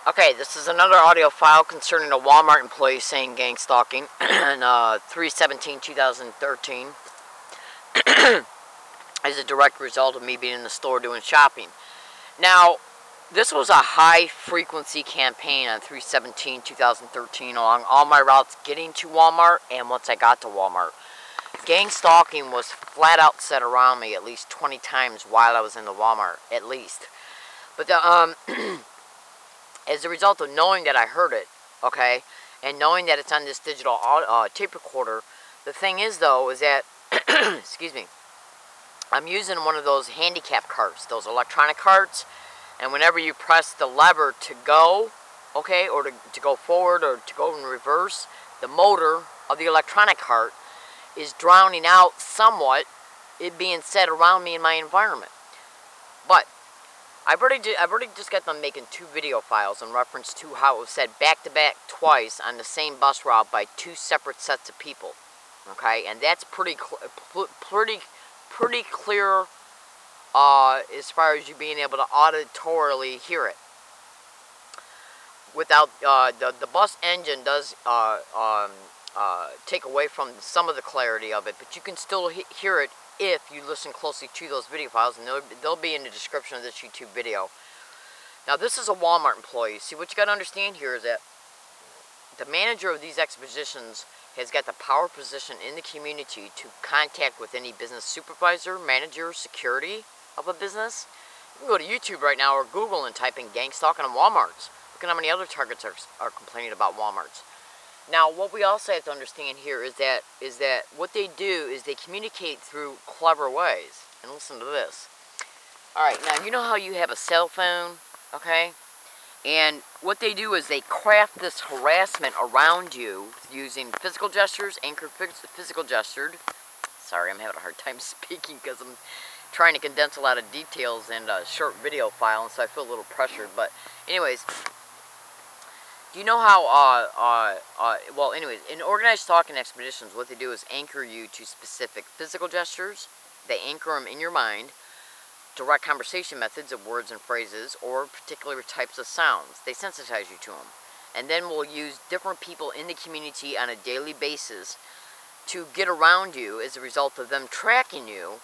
Okay, this is another audio file concerning a Walmart employee saying gang stalking in 3/17/2013 as a direct result of me being in the store doing shopping. Now, this was a high-frequency campaign on 3/17/2013 along all my routes getting to Walmart and once I got to Walmart. Gang stalking was flat out said around me at least 20 times while I was in the Walmart, at least. But the, as a result of knowing that I heard it, okay, and knowing that it's on this digital tape recorder, the thing is, though, is that, excuse me, I'm using one of those handicap carts, those electronic carts, and whenever you press the lever to go, okay, or to go forward or to go in reverse, the motor of the electronic cart is drowning out somewhat it being said around me in my environment. But I've already just got them making 2 video files in reference to how it was said back to back twice on the same bus route by 2 separate sets of people. Okay, and that's pretty clear as far as you being able to auditorily hear it. Without the bus engine does take away from some of the clarity of it, but you can still hear it if you listen closely to those video files, and they'll be in the description of this YouTube video. Now, this is a Walmart employee. See, what you got to understand here is that the manager of these expeditions has got the power position in the community to contact with any business supervisor, manager, security of a business. You can go to YouTube right now or Google and type in gang stalking on Walmarts. Look at how many other targets are complaining about Walmarts. Now, what we also have to understand here is that what they do is they communicate through clever ways. And listen to this. All right, now you know how you have a cell phone, okay? And what they do is they craft this harassment around you using physical gestures, anchored physical gestured. Sorry, I'm having a hard time speaking because I'm trying to condense a lot of details in a short video file, and so I feel a little pressured. But anyways, do you know how, well, anyways, in organized stalking expeditions, what they do is anchor you to specific physical gestures. They anchor them in your mind, direct conversation methods of words and phrases, or particular types of sounds. They sensitize you to them. And then we'll use different people in the community on a daily basis to get around you as a result of them tracking you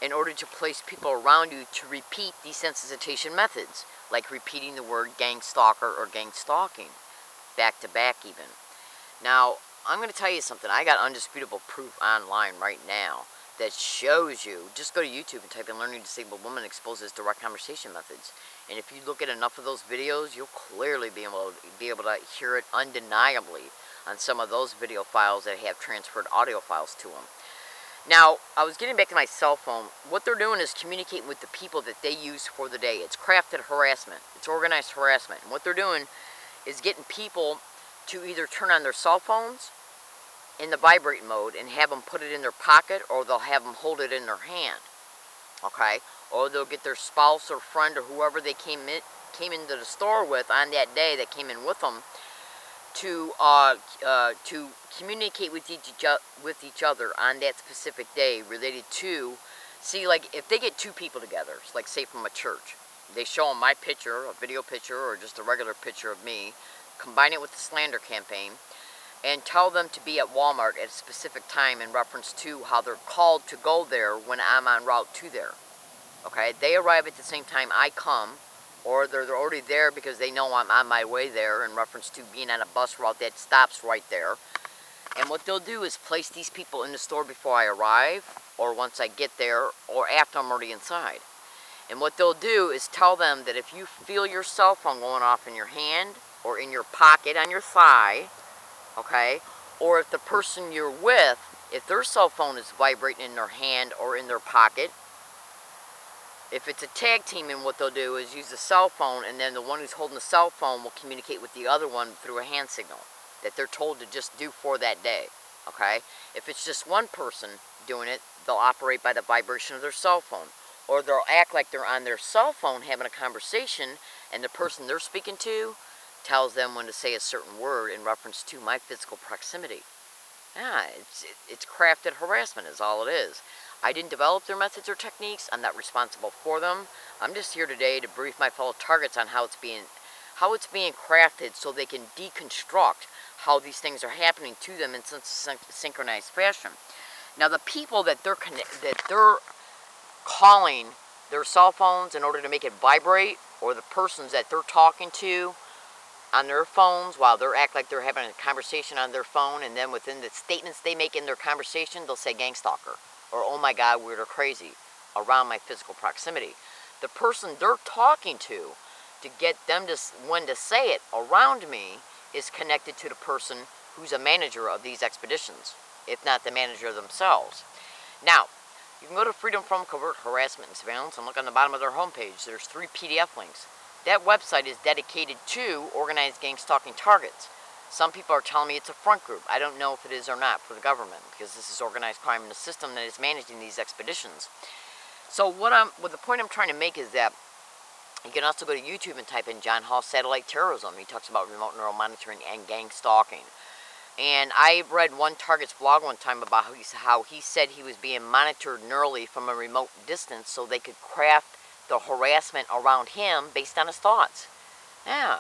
in order to place people around you to repeat desensitization methods, like repeating the word gang stalker or gang stalking. Back to back even. Now, I'm going to tell you something. I got undisputable proof online right now that shows you, just go to YouTube and type in learning disabled woman exposes direct conversation methods. And if you look at enough of those videos, you'll clearly be able to hear it undeniably on some of those video files that have transferred audio files to them. Now, I was getting back to my cell phone. What they're doing is communicating with the people that they use for the day. It's crafted harassment. It's organized harassment. And what they're doing is getting people to either turn on their cell phones in the vibrate mode and have them put it in their pocket, or they'll have them hold it in their hand, okay? Or they'll get their spouse or friend or whoever they came into the store with on that day that came in with them to communicate with each other on that specific day related to, see, like if they get 2 people together, like say from a church, they show them my picture, a video picture, or just a regular picture of me, combine it with the slander campaign, and tell them to be at Walmart at a specific time in reference to how they're called to go there when I'm en route to there. Okay, they arrive at the same time I come, or they're already there because they know I'm on my way there in reference to being on a bus route that stops right there. And what they'll do is place these people in the store before I arrive, or once I get there, or after I'm already inside. And what they'll do is tell them that if you feel your cell phone going off in your hand or in your pocket on your thigh, okay, or if the person you're with, if their cell phone is vibrating in their hand or in their pocket, if it's a tag team, and what they'll do is use the cell phone, and then the one who's holding the cell phone will communicate with the other one through a hand signal that they're told to just do for that day, okay? If it's just one person doing it, they'll operate by the vibration of their cell phone. Or they'll act like they're on their cell phone having a conversation, and the person they're speaking to tells them when to say a certain word in reference to my physical proximity. Yeah, it's crafted harassment is all it is. I didn't develop their methods or techniques. I'm not responsible for them. I'm just here today to brief my fellow targets on how how it's being crafted so they can deconstruct how these things are happening to them in such a synchronized fashion. Now, the people that they're calling their cell phones in order to make it vibrate, or the persons that they're talking to on their phones while they act like they're having a conversation on their phone, and then within the statements they make in their conversation, they'll say gang stalker, or oh my God, weird or crazy, around my physical proximity. The person they're talking to get them to, when to say it around me, is connected to the person who's a manager of these expeditions, if not the manager themselves. Now, you can go to Freedom from Covert Harassment and Surveillance and look on the bottom of their homepage. There's 3 PDF links. That website is dedicated to organized gang stalking targets. Some people are telling me it's a front group. I don't know if it is or not for the government, because this is organized crime in the system that is managing these expeditions. So the point I'm trying to make is that you can also go to YouTube and type in John Hall Satellite Terrorism. He talks about remote neural monitoring and gang stalking. And I read one target's blog one time about how he said he was being monitored neurally from a remote distance so they could craft the harassment around him based on his thoughts. Yeah.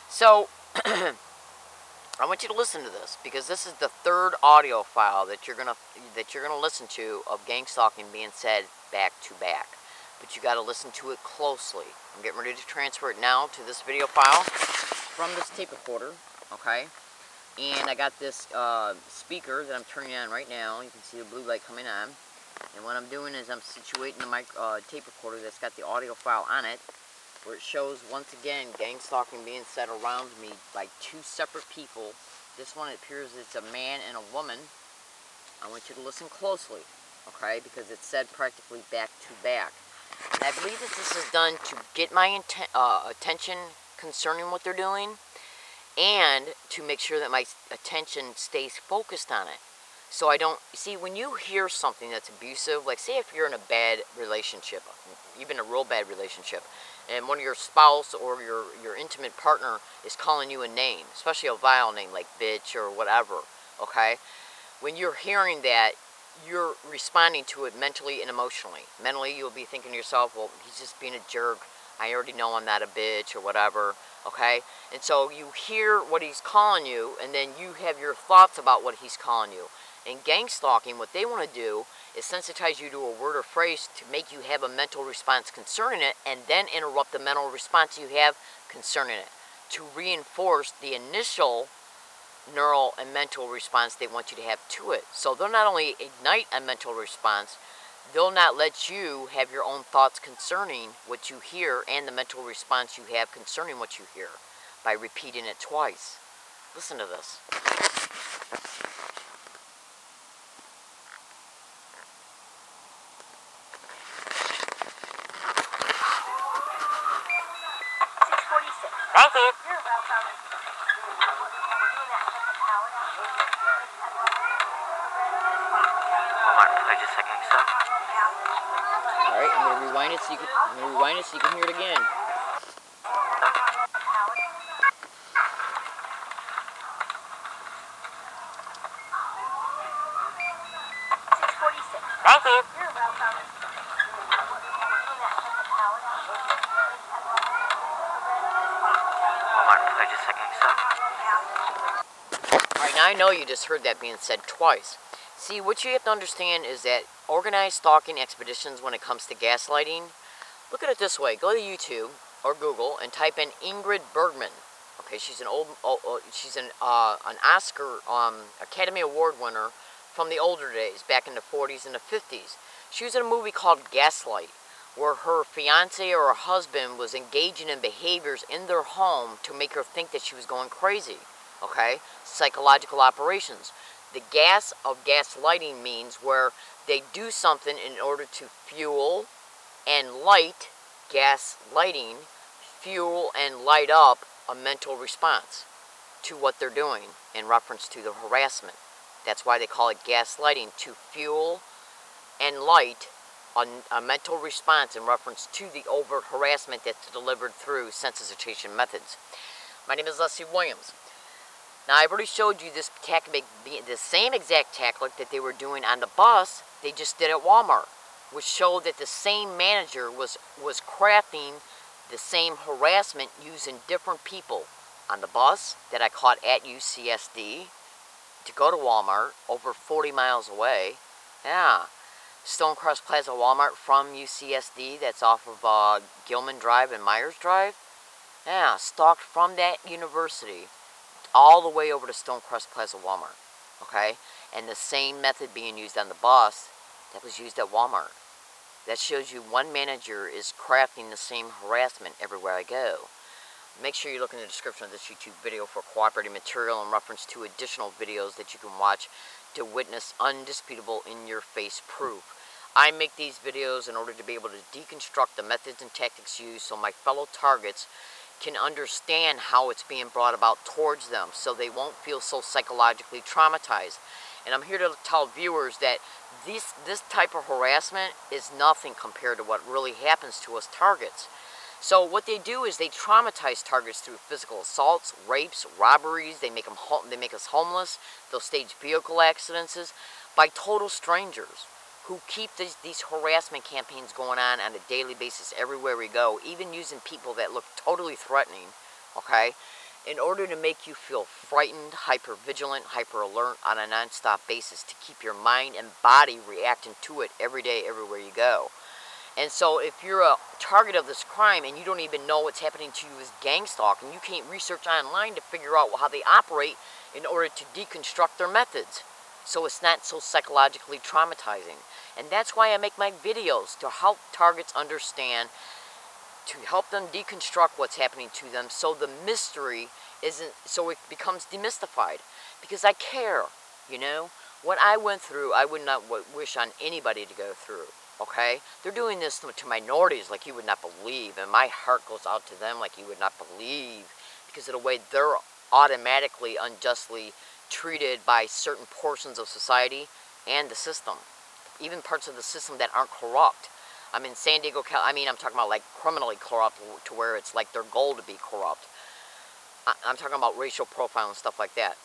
So, I want you to listen to this, because this is the 3rd audio file that you're gonna listen to of gang stalking being said back to back. But you got to listen to it closely. I'm getting ready to transfer it now to this video file from this tape recorder, okay? And I got this speaker that I'm turning on right now. You can see the blue light coming on. And what I'm doing is I'm situating the tape recorder that's got the audio file on it, where it shows, once again, gang stalking being said around me by 2 separate people. This one, it appears it's a man and a woman. I want you to listen closely, okay? Because it's said practically back to back. And I believe that this is done to get my attention concerning what they're doing, and to make sure that my attention stays focused on it. So I don't, see, when you hear something that's abusive, like say if you're in a bad relationship, even a real bad relationship, and one of your spouse or your intimate partner is calling you a name, especially a vile name like bitch or whatever, okay? When you're hearing that, you're responding to it mentally and emotionally. Mentally, you'll be thinking to yourself, well, he's just being a jerk. I already know I'm not a bitch or whatever, okay? And so you hear what he's calling you, and then you have your thoughts about what he's calling you. In gang stalking, what they want to do is sensitize you to a word or phrase to make you have a mental response concerning it, and then interrupt the mental response you have concerning it, to reinforce the initial neural and mental response they want you to have to it. So they'll not only ignite a mental response, they'll not let you have your own thoughts concerning what you hear and the mental response you have concerning what you hear by repeating it twice. Listen to this. Thank you. Alright, I'm gonna rewind it so you can hear it again. Thank you. Alright, now I know you just heard that being said twice. See, what you have to understand is that organized stalking expeditions, when it comes to gaslighting, look at it this way. Go to YouTube or Google and type in Ingrid Bergman. Okay, she's an an Oscar Academy Award winner from the older days, back in the 40s and the 50s. She was in a movie called Gaslight, where her fiance or her husband was engaging in behaviors in their home to make her think that she was going crazy. Okay? Psychological operations. The gas of gaslighting means where they do something in order to fuel and light, gaslighting, fuel and light up a mental response to what they're doing in reference to the harassment. That's why they call it gaslighting, to fuel and light a mental response in reference to the overt harassment that's delivered through sensitization methods. My name is Leslie Williams. Now, I've already showed you this tactic, the same exact tactic that they were doing on the bus, they just did at Walmart, which showed that the same manager was crafting the same harassment using different people on the bus that I caught at UCSD to go to Walmart over 40 miles away. Yeah. Stonecrest Plaza Walmart from UCSD, that's off of Gilman Drive and Myers Drive. Yeah, stalked from that university all the way over to Stonecrest Plaza Walmart. Okay? And the same method being used on the bus that was used at Walmart. That shows you one manager is crafting the same harassment everywhere I go. Make sure you look in the description of this YouTube video for cooperating material in reference to additional videos that you can watch to witness undisputable in-your-face proof. I make these videos in order to be able to deconstruct the methods and tactics used so my fellow targets can understand how it's being brought about towards them so they won't feel so psychologically traumatized. And I'm here to tell viewers that this type of harassment is nothing compared to what really happens to us targets. So what they do is they traumatize targets through physical assaults, rapes, robberies. They make us homeless. They'll stage vehicle accidents by total strangers who keep these harassment campaigns going on a daily basis everywhere we go, even using people that look totally threatening, okay, in order to make you feel frightened, hyper-vigilant, hyper-alert on a non-stop basis to keep your mind and body reacting to it every day, everywhere you go. And so if you're a target of this crime and you don't even know what's happening to you as gang stalking, you can't research online to figure out how they operate in order to deconstruct their methods, so it's not so psychologically traumatizing. And that's why I make my videos, to help targets understand, to help them deconstruct what's happening to them so the mystery so it becomes demystified. Because I care, you know. What I went through, I would not wish on anybody to go through, okay? They're doing this to minorities like you would not believe, and my heart goes out to them like you would not believe, because of the way they're automatically unjustly treated by certain portions of society and the system, even parts of the system that aren't corrupt. I'm in San Diego, I'm talking about like criminally corrupt to where it's like their goal to be corrupt. I'm talking about racial profile and stuff like that.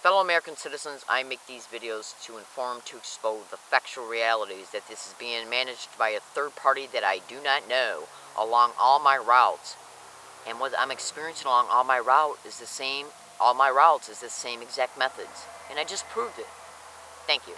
Fellow American citizens, I make these videos to inform, to expose the factual realities that this is being managed by a third party that I do not know along all my routes. And what I'm experiencing along all my routes is the same exact methods. And I just proved it. Thank you.